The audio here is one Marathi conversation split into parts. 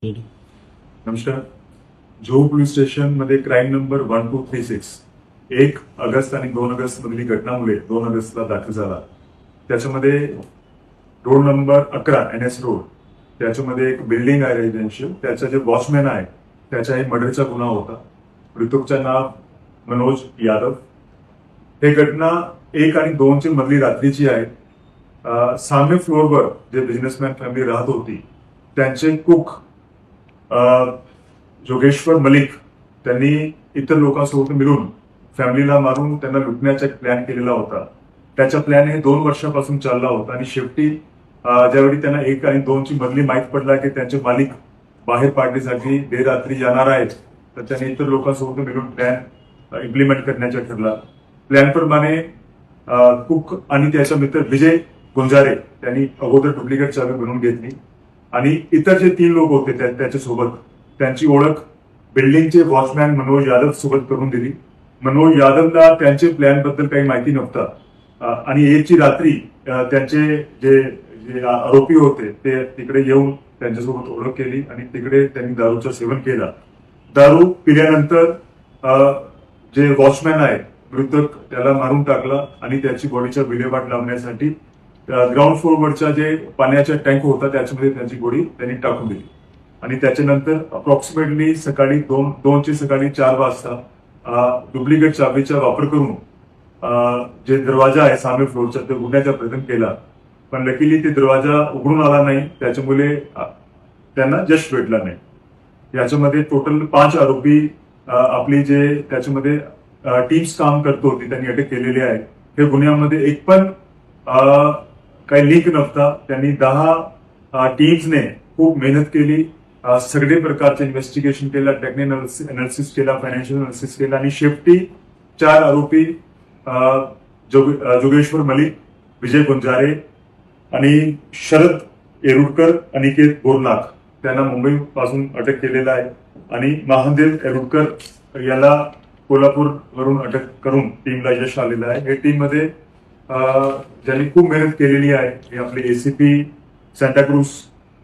नमस्कार. जो पोलीस स्टेशन मध्ये क्राईम नंबर 1236 1 ऑगस्ट आणि 2 ऑगस्ट मधली घटनामुळे 2 ऑगस्टला दाखल झाला. त्याच्यामध्ये रोड नंबर 11 NS रोड, त्याच्यामध्ये एक बिल्डिंग आहे रेसिडेन्शियल, त्याचा जे वॉचमॅन आहे त्याचा एक मर्डरचा गुन्हा होता. मृतकचं नाव मनोज यादव. हे घटना 1 आणि 2 ची मधली रात्रीची आहे. साम्य फ्लोअरवर जे बिझनेसमॅन फॅमिली राहत होती त्यांचे कुक जोगेश्वर मलिक त्यांनी इतर लोकांसोबत मिळून फॅमिलीला मारून त्यांना लुटण्याचा प्लॅन केलेला होता. त्याचा प्लॅन हे 2 वर्षापासून चालला होता आणि शेवटी ज्यावेळी त्यांना 1 आणि 2 ची मधली माहीत पडला की त्यांचे मालिक बाहेर पाडण्यासाठी देर रात्री जाणार आहेत, तर त्यांनी इतर लोकांसोबत मिळून प्लॅन इम्प्लिमेंट करण्याचा ठरला. प्लॅन प्रमाणे कुक आणि त्याचा मित्र विजय गुंजारे त्यांनी अगोदर डुप्लिकेट चावी बनवून घेतली आणि इतर जे 3 लोक होते त्याच्यासोबत त्यांची ओळख बिल्डिंगचे वॉचमॅन मनोज यादव सोबत करून दिली. मनोज यादवला त्यांचे प्लॅन बद्दल काही माहिती नव्हता आणि 1 ची रात्री त्यांचे जे आरोपी होते ते तिकडे येऊन त्यांच्यासोबत ओळख केली आणि तिकडे त्यांनी दारूचं सेवन केलं. दारू पिल्यानंतर जे वॉचमॅन आहे मृतक त्याला मारून टाकला आणि त्याची बॉडीच्या विल्हेवाट लावण्यासाठी ग्राउंड फ्लोअरवरचा जे पाण्याचा टँक होता त्याच्यामध्ये त्यांची बॉडी त्यांनी टाकून दिली आणि त्याच्यानंतर अप्रॉक्सिमेटली सकाळी 4 वाजता डुप्लिकेट चावीचा वापर करून जे दरवाजा आहे सामे फ्लोअरचा ते उघडण्याचा प्रयत्न केला, पण लकीली ते दरवाजा उघडून आला नाही. त्याच्यामुळे त्यांना यश भेटला नाही. याच्यामध्ये टोटल 5 आरोपी आपली जे त्याच्यामध्ये टीम्स काम करत होती त्यांनी अटक केलेली आहे. हे गुन्ह्यामध्ये एक पण काही लिंक नव्हता. त्यांनी 10 टीम्सने खूप मेहनत केली, सगळे प्रकारचे इन्व्हेस्टिगेशन केला, टेक्निकल अनालिसिस केला, फायनान्शियल अनालिसिस केला आणि शेवटी 4 आरोपी जोगेश्वर मलिक, विजय गुंजारे आणि शरद येरुडकर, अनिकेत बोरनाक त्यांना मुंबई पासून अटक केलेला आहे आणि महादेव येरुडकर याला कोल्हापूर वरून अटक करून टीमला यश आलेलं आहे. हे टीम मध्ये ज्यांनी खूप मेहनत केलेली आहे हे आपले एसीपी सांताक्रूज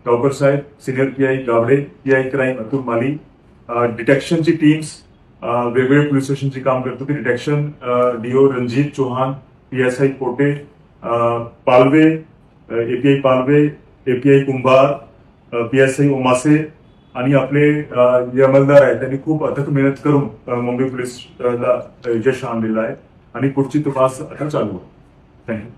गावकर साहेब, senior PI Gawade, PI crime Atul Mali, डिटेक्शनची टीम्स वेगवेगळ्या पोलीस स्टेशनची काम करत होती. Detection DO Ranjit Chauhan, PSI Pote, Palve, API Palve, API Kumbhar, PSI Omase आणि आपले जे अंमलदार आहेत त्यांनी खूप अथक मेहनत करून मुंबई पोलीसला यश आणलेलं आहे आणि पुढची तपास आता चालू आहे. थँक्यू.